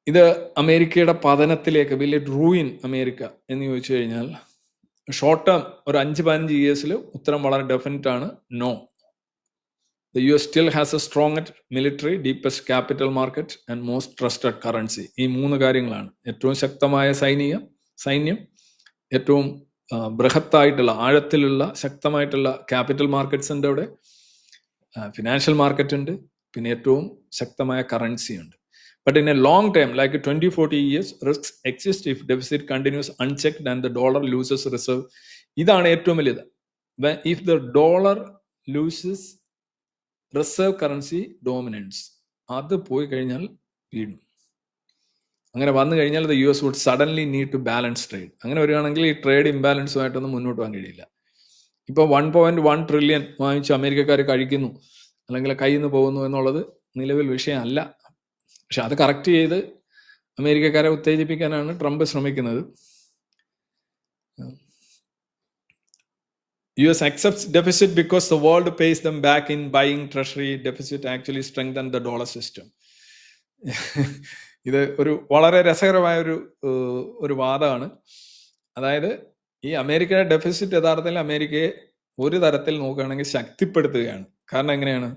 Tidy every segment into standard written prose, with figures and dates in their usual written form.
ഇത് അമേരിക്കയുടെ പതനത്തിലേക്ക് will it ruin America എന്ന് ചോദിച്ചു കഴിഞ്ഞാൽ ഷോർട്ട് ടേം ഒരു 5-15 ഇയേഴ്സിൽ ഉത്തരം വളരെ ഡെഫിനറ്റ് ആണ്, no. The US still has a strongest military, deepest capital market and most trusted currency. ഈ 3 കാര്യങ്ങളാണ്. ഏറ്റവും ശക്തമായ സൈന്യം, ഏറ്റവും ബൃഹത്തായിട്ടുള്ള ആഴത്തിലുള്ള ശക്തമായിട്ടുള്ള ക്യാപിറ്റൽ മാർക്കറ്റ്സ് ഉണ്ട് അവിടെ, ഫിനാൻഷ്യൽ മാർക്കറ്റ് ഉണ്ട്, പിന്നെ ഏറ്റവും ശക്തമായ കറൻസി ഉണ്ട്. But in a long term, like 20-40 years, risks exist if deficit continues unchecked and the dollar loses reserve. ഇതാണ് ഏറ്റവും വലിയത്. If the dollar loses reserve currency dominance, അത് പോയി കഴിഞ്ഞാൽ വീഴും. അങ്ങനെ വന്നു കഴിഞ്ഞാൽ the US would suddenly need to balance trade. അങ്ങനെ വരികയാണെങ്കിൽ ഈ ട്രേഡ് ഇംബാലൻസുമായിട്ടൊന്നും മുന്നോട്ട് പോകാൻ കഴിയില്ല. ഇപ്പോൾ 1.1 ട്രില്യൺ വാങ്ങിച്ച് അമേരിക്കക്കാർ കഴിക്കുന്നു അല്ലെങ്കിൽ കയ്യിൽ നിന്ന് പോകുന്നു എന്നുള്ളത് നിലവിൽ വിഷയമല്ല. പക്ഷെ അത് കറക്റ്റ് ചെയ്ത് അമേരിക്കക്കാരെ ഉത്തേജിപ്പിക്കാനാണ് ട്രംപ് ശ്രമിക്കുന്നത്. US accepts deficit because the world pays them back in buying treasury. Deficit actually strengthen the dollar system. ഇത് ഒരു വളരെ രസകരമായ ഒരു വാദമാണ്. അതായത് ഈ അമേരിക്കയുടെ ഡെഫിസിറ്റ് യഥാർത്ഥത്തിൽ അമേരിക്കയെ ഒരു തരത്തിൽ നോക്കുകയാണെങ്കിൽ ശക്തിപ്പെടുത്തുകയാണ്. കാരണം എങ്ങനെയാണ്?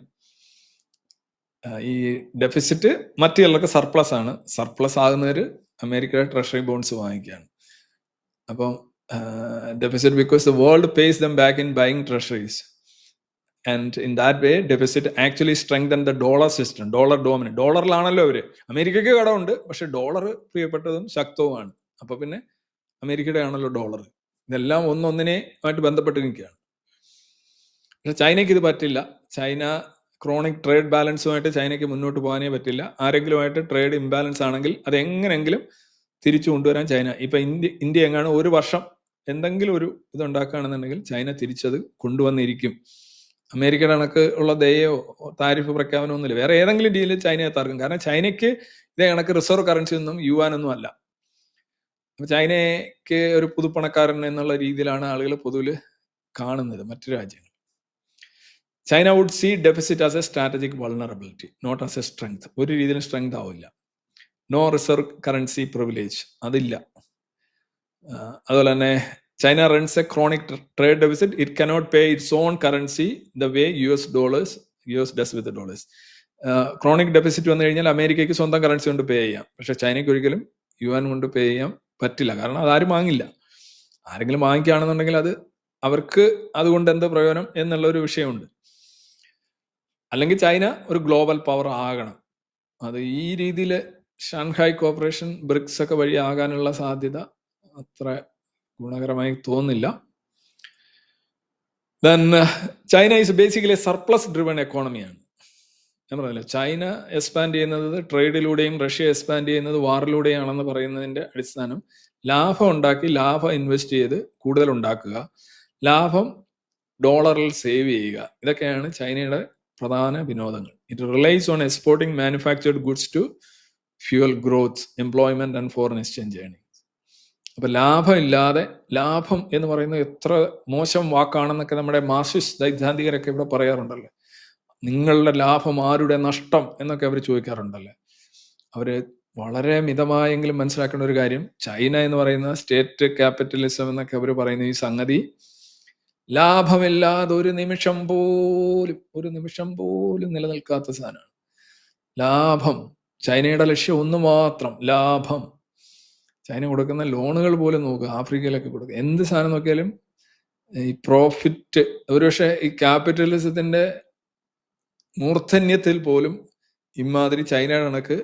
ഈ ഡെഫിസിറ്റ് മറ്റു ചിലർക്ക് സർപ്ലസ് ആണ്. സർപ്ലസ് ആകുന്നവർ അമേരിക്കയുടെ ട്രഷറി ബോണ്ട്സ് വാങ്ങിക്കുകയാണ്. അപ്പം deficit because the world pays them back in buying treasuries, and in that way deficit actually strengthen the dollar system. Dollar dominant. ഡോളറിലാണല്ലോ അവര്. അമേരിക്കയ്ക്ക് കടമുണ്ട്, പക്ഷെ ഡോളർ പ്രിയപ്പെട്ടതും ശക്തവുമാണ്. അപ്പൊ പിന്നെ അമേരിക്കയുടെ ആണല്ലോ ഡോളർ. ഇതെല്ലാം ഒന്നൊന്നിനെയായിട്ട് ബന്ധപ്പെട്ട് നിൽക്കുകയാണ്. പക്ഷെ ചൈനയ്ക്ക് ഇത് പറ്റില്ല. ചൈന ക്രോണിക് ട്രേഡ് ബാലൻസുമായിട്ട് ചൈനയ്ക്ക് മുന്നോട്ട് പോകാനേ പറ്റില്ല. ആരെങ്കിലുമായിട്ട് ട്രേഡ് ഇംബാലൻസ് ആണെങ്കിൽ അത് എങ്ങനെയെങ്കിലും തിരിച്ചു കൊണ്ടുവരാൻ ചൈന, ഇപ്പൊ ഇന്ത്യ എങ്ങാണ് ഒരു വർഷം എന്തെങ്കിലും ഒരു ഇതുണ്ടാക്കുകയാണെന്നുണ്ടെങ്കിൽ ചൈന തിരിച്ചത് കൊണ്ടുവന്നിരിക്കും. അമേരിക്കയുടെ കണക്ക് ഉള്ള ദയോ താരിഫ് പ്രഖ്യാപനം ഒന്നുമില്ല. വേറെ ഏതെങ്കിലും രീതിയിൽ ചൈനയെ തർക്കും. കാരണം ചൈനയ്ക്ക് ഇതേ കണക്ക് റിസർവ് കറൻസി ഒന്നും യുവാനൊന്നും അല്ല. അപ്പൊ ചൈനയ്ക്ക് ഒരു പുതുപ്പണക്കാരൻ എന്നുള്ള രീതിയിലാണ് ആളുകൾ പൊതുവിൽ കാണുന്നത് മറ്റു രാജ്യങ്ങൾ. China would see deficit as a strategic vulnerability, not as a strength. ഒരു രീതിയിലും സ്ട്രെങ്ത് ആവില്ല. നോ റിസർവ് കറൻസി പ്രിവിലേജ്, അതില്ല. അതുപോലെ തന്നെ China runs A chronic trade deficit. It cannot pay it's on currency the way US does with dollars. Chronic deficit വന്നു കഴിഞ്ഞാൽ അമേരിക്കയ്ക്ക് സ്വന്തം കറൻസി കൊണ്ട് പേ ചെയ്യാം, പക്ഷെ ചൈനയ്ക്ക് ഒരിക്കലും യുവാൻ കൊണ്ട് പേ ചെയ്യാൻ പറ്റില്ല. കാരണം അതാരും വാങ്ങില്ല. ആരെങ്കിലും വാങ്ങിക്കുകയാണെന്നുണ്ടെങ്കിൽ അത് അവർക്ക് അതുകൊണ്ട് എന്ത് പ്രയോജനം എന്നുള്ളൊരു വിഷയമുണ്ട്. അല്ലെങ്കിൽ ചൈന ഒരു ഗ്ലോബൽ പവർ ആകണം. അത് ഈ രീതിയിൽ ഷാൻഹായ് കോർപ്പറേഷൻ, ബ്രിക്സ് ഒക്കെ വഴി ആകാനുള്ള സാധ്യത അത്ര ഗുണകരമായി തോന്നുന്നില്ല. Then China is basically surplus driven എക്കോണമിയാണ്. ഞാൻ പറഞ്ഞില്ല, ചൈന എക്സ്പാൻഡ് ചെയ്യുന്നത് ട്രേഡിലൂടെയും റഷ്യ എക്സ്പാൻഡ് ചെയ്യുന്നത് വാറിലൂടെയാണെന്ന് പറയുന്നതിന്റെ അടിസ്ഥാനം ലാഭം ഉണ്ടാക്കി, ലാഭം ഇൻവെസ്റ്റ് ചെയ്ത് കൂടുതൽ ഉണ്ടാക്കുക, ലാഭം ഡോളറിൽ സേവ് ചെയ്യുക, ഇതൊക്കെയാണ് ചൈനയുടെ പ്രധാന വിനോദങ്ങൾ. It relies on exporting manufactured goods to fuel growth, employment and foreign exchange earning. അപ്പൊ ലാഭമില്ലാതെ, ലാഭം എന്ന് പറയുന്നത് എത്ര മോശം വാക്കാണെന്നൊക്കെ നമ്മുടെ മാർക്സിസ്റ്റ് സൈദ്ധാന്തികരൊക്കെ ഇവിടെ പറയാറുണ്ടല്ലേ. നിങ്ങളുടെ ലാഭം ആരുടെ നഷ്ടം എന്നൊക്കെ അവർ ചോദിക്കാറുണ്ടല്ലേ. അവര് വളരെ മിതമായെങ്കിലും മനസ്സിലാക്കേണ്ട ഒരു കാര്യം, ചൈന എന്ന് പറയുന്ന സ്റ്റേറ്റ് ക്യാപിറ്റലിസം എന്നൊക്കെ അവർ പറയുന്ന ഈ സംഗതി ലാഭമില്ലാതെ ഒരു നിമിഷം പോലും നിലനിൽക്കാത്ത സാധനമാണ്. ലാഭം, ചൈനയുടെ ലക്ഷ്യം ഒന്ന് മാത്രം, ലാഭം. ചൈന കൊടുക്കുന്ന ലോണുകൾ പോലും നോക്കുക, ആഫ്രിക്കയിലൊക്കെ കൊടുക്കുക, എന്ത് സാധനം നോക്കിയാലും ഈ പ്രോഫിറ്റ്. ഒരുപക്ഷെ ഈ ക്യാപിറ്റലിസത്തിന്റെ മൂർധന്യത്തിൽ പോലും ഇമാതിരി ചൈനയുടെ കണക്ക്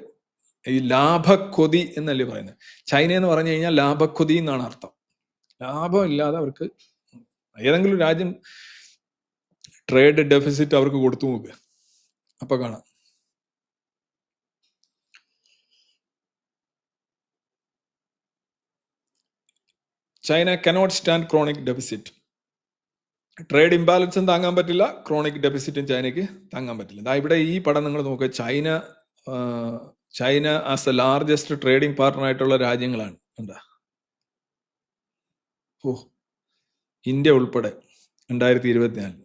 ഈ ലാഭക്കൊതി എന്നല്ലേ പറയുന്നത്. ചൈന എന്ന് പറഞ്ഞു കഴിഞ്ഞാൽ ലാഭക്കൊതി എന്നാണ് അർത്ഥം. ലാഭം ഇല്ലാതെ അവർക്ക് ഏതെങ്കിലും രാജ്യം ട്രേഡ് ഡെഫിസിറ്റ് അവർക്ക് കൊടുത്തു നോക്കുക, അപ്പൊ കാണാം. China cannot stand chronic deficit. Trade ഇംബാലൻസും താങ്ങാൻ പറ്റില്ല, ക്രോണിക് ഡെഫിസിറ്റും ചൈനയ്ക്ക് താങ്ങാൻ പറ്റില്ല. ഇവിടെ ഈ പടം നിങ്ങൾ നോക്കുക. China as the largest trading partner ആയിട്ടുള്ള രാജ്യങ്ങളാണ്. എന്താ ഇന്ത്യ ഉൾപ്പെടെ 2024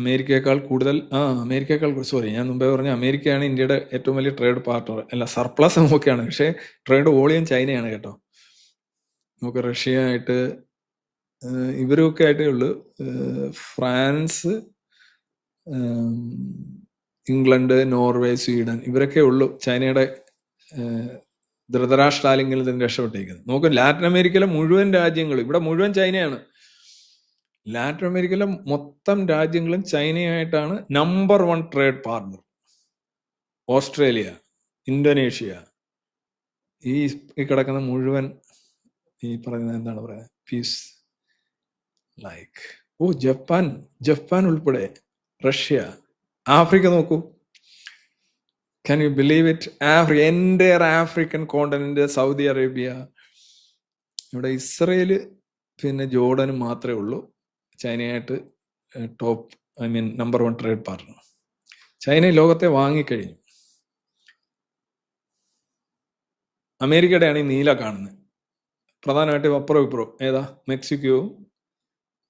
അമേരിക്കയേക്കാൾ കൂടുതൽ സോറി, ഞാൻ മുമ്പേ പറഞ്ഞ അമേരിക്കയാണ് ഇന്ത്യയുടെ ഏറ്റവും വലിയ ട്രേഡ് പാർട്ണർ. അല്ല, സർപ്ലസ് നോക്കിയാണ്. പക്ഷേ ട്രേഡ് വോളിയം ചൈനയാണ് കേട്ടോ. നമുക്ക് റഷ്യ ആയിട്ട് ഇവരൊക്കെ ആയിട്ടേ ഉള്ളൂ. ഫ്രാൻസ്, ഇംഗ്ലണ്ട്, നോർവേ, സ്വീഡൻ, ഇവരൊക്കെ ഉള്ളൂ ചൈനയുടെ ധൃതരാഷ്ട്രാലിങ്കിൽ നിന്ന് രക്ഷപ്പെട്ടിരിക്കുന്നത്. നോക്കൂ, ലാറ്റിൻ അമേരിക്കയിലെ മുഴുവൻ രാജ്യങ്ങളും, ഇവിടെ മുഴുവൻ ചൈനയാണ്. ലാറ്റിൻ അമേരിക്കയിലെ മൊത്തം രാജ്യങ്ങളും ചൈനയായിട്ടാണ് number 1 trade partner. Australia, Indonesia, ഈ കിടക്കുന്ന മുഴുവൻ ഈ പറയുന്നത് എന്താണ് പറയുന്നത്, പീസ് ലൈക്ക് ജപ്പാൻ ഉൾപ്പെടെ, റഷ്യ, ആഫ്രിക്ക നോക്കൂ. Can you believe it? Entire African continent, Saudi Arabia, ഇവിടെ ഇസ്രയേല് പിന്നെ ജോർഡനും മാത്രമേ ഉള്ളൂ ചൈനയായിട്ട് നമ്പർ 1 ട്രേഡ് പാർട്ണർ. ചൈന ലോകത്തെ വാങ്ങിക്കഴിഞ്ഞു. അമേരിക്കയുടെയാണ് ഈ നീല കാണുന്നത്. പ്രധാനമായിട്ടും അപ്പുറം ഇപ്പുറം ഏതാ? മെക്സിക്കോ,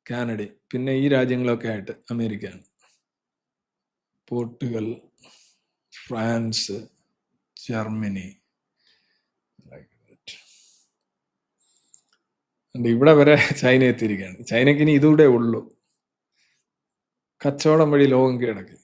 കാനഡ, പിന്നെ ഈ രാജ്യങ്ങളൊക്കെ ആയിട്ട് അമേരിക്കയാണ്. പോർട്ടുഗൽ, ഫ്രാൻസ്, ജർമ്മനി, ഇവിടെ വരെ ചൈന എത്തിയിരിക്കുകയാണ്. ചൈനയ്ക്ക് ഇനി ഇതുകൂടെ ഉള്ളൂ. കച്ചവടം വഴി ലോകം കീഴടക്കി.